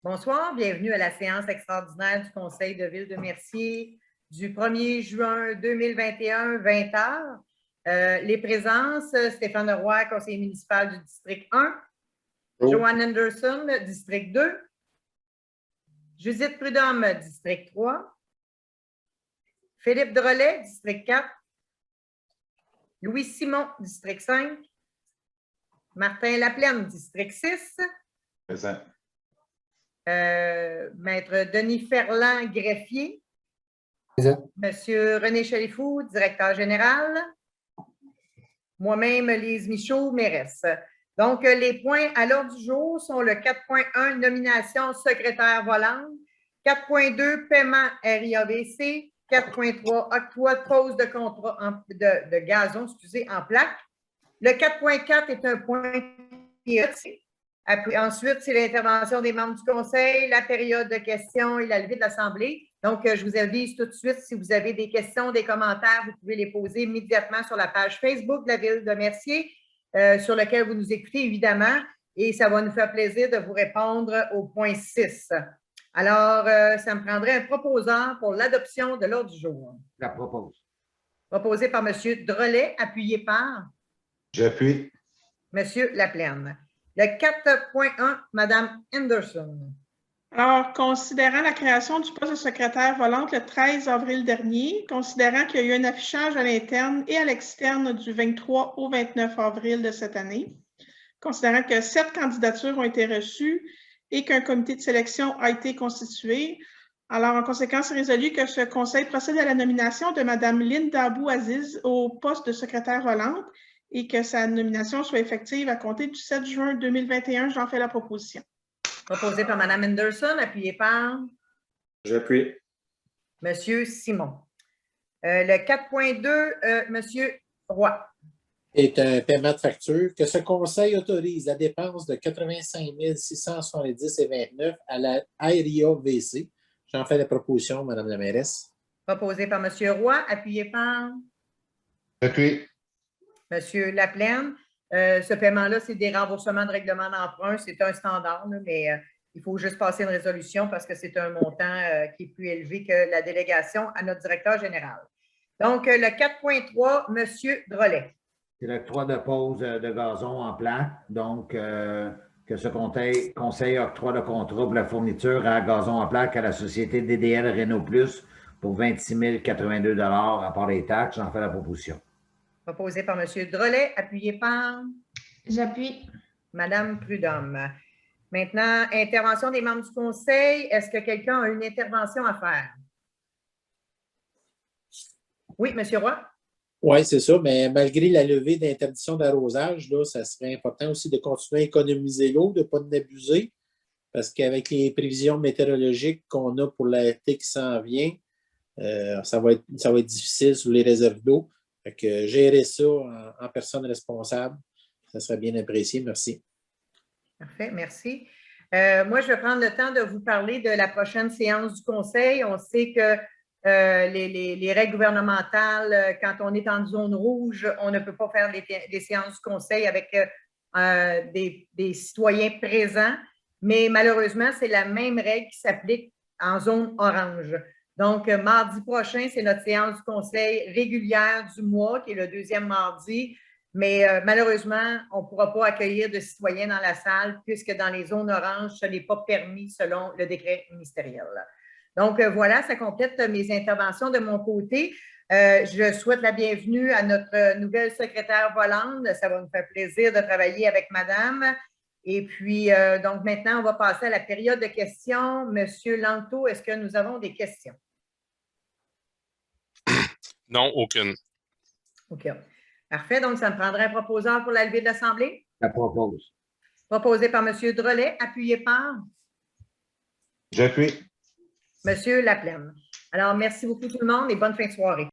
Bonsoir, bienvenue à la séance extraordinaire du Conseil de Ville de Mercier du 1er juin 2021, 20 heures. Les présences, Stéphane Roy, conseiller municipal du district 1, Joanne Anderson, district 2, Judith Prudhomme, district 3, Philippe Drolet, district 4, Louis Simon, district 5, Martin Laplaine, district 6, Présent. Maître Denis Ferland, greffier. Présent. Monsieur René Chalifou, directeur général. Moi-même, Lise Michaud, mairesse. Donc, les points à l'ordre du jour sont le 4.1, nomination secrétaire volante. 4.2, paiement RIAVC. 4.3, octroi de pose de contrat de gazon, en plaque. Le 4.4 est un point périodique. Ensuite, c'est l'intervention des membres du conseil, la période de questions et la levée de l'Assemblée. Donc, je vous avise tout de suite, si vous avez des questions, des commentaires, vous pouvez les poser immédiatement sur la page Facebook de la Ville de Mercier, sur laquelle vous nous écoutez, évidemment, et ça va nous faire plaisir de vous répondre au point 6. Alors, ça me prendrait un proposeur pour l'adoption de l'ordre du jour. La propose. Proposé par M. Drolet, appuyé par J'appuie. M. Laplaine. Le 4.1, Mme Anderson. Alors, considérant la création du poste de secrétaire volante le 13 avril dernier, considérant qu'il y a eu un affichage à l'interne et à l'externe du 23 au 29 avril de cette année, considérant que 7 candidatures ont été reçues et qu'un comité de sélection a été constitué, alors en conséquence, c'est résolu que ce conseil procède à la nomination de Mme Linda Abou-Aziz au poste de secrétaire volante et que sa nomination soit effective à compter du 7 juin 2021. J'en fais la proposition. Proposé par Mme Anderson, appuyé par J'appuie. M. Simon. Le 4.2, M. Roy. Est un paiement de facture que ce conseil autorise la dépense de 85 670,29 à la RIAVC. J'en fais la proposition, Mme la mairesse. Proposé par M. Roy, appuyé par J'appuie. M. Laplaine. Ce paiement-là, c'est des remboursements de règlement d'emprunt. C'est un standard, là, mais il faut juste passer une résolution parce que c'est un montant qui est plus élevé que la délégation à notre directeur général. Donc, le 4.3, M. Drolet. C'est l'octroi de pose de gazon en plaque. Donc, que ce conseil octroie le contrat pour la fourniture à gazon en plaque à la société DDL Renault Plus pour 26 082 à part les taxes. J'en fais la proposition. Proposé par M. Drolet, appuyé par J'appuie. Mme Prudhomme. Maintenant, intervention des membres du conseil. Est-ce que quelqu'un a une intervention à faire? Oui, M. Roy? Oui, c'est ça, mais malgré la levée d'interdiction d'arrosage, là, ça serait important aussi de continuer à économiser l'eau, de ne pas en abuser, parce qu'avec les prévisions météorologiques qu'on a pour l'été qui s'en vient, ça va être difficile sur les réserves d'eau. Fait que gérer ça en personne responsable, ça serait bien apprécié. Merci. Parfait, merci. Moi, je vais prendre le temps de vous parler de la prochaine séance du conseil. On sait que les règles gouvernementales, quand on est en zone rouge, on ne peut pas faire des séances du conseil avec des citoyens présents, mais malheureusement, c'est la même règle qui s'applique en zone orange. Donc, mardi prochain, c'est notre séance du conseil régulière du mois, qui est le deuxième mardi, mais malheureusement, on ne pourra pas accueillir de citoyens dans la salle puisque dans les zones oranges, ce n'est pas permis selon le décret ministériel. Donc, voilà, ça complète mes interventions de mon côté. Je souhaite la bienvenue à notre nouvelle secrétaire volante. Ça va nous faire plaisir de travailler avec madame. Et puis, donc maintenant, on va passer à la période de questions. Monsieur Lanto, est-ce que nous avons des questions? Non, aucune. OK. Parfait. Donc, ça me prendrait un proposeur pour la levée de l'Assemblée? La propose. Proposé par M. Drolet, appuyé par J'appuie. M. Laplaine. Alors, merci beaucoup tout le monde et bonne fin de soirée.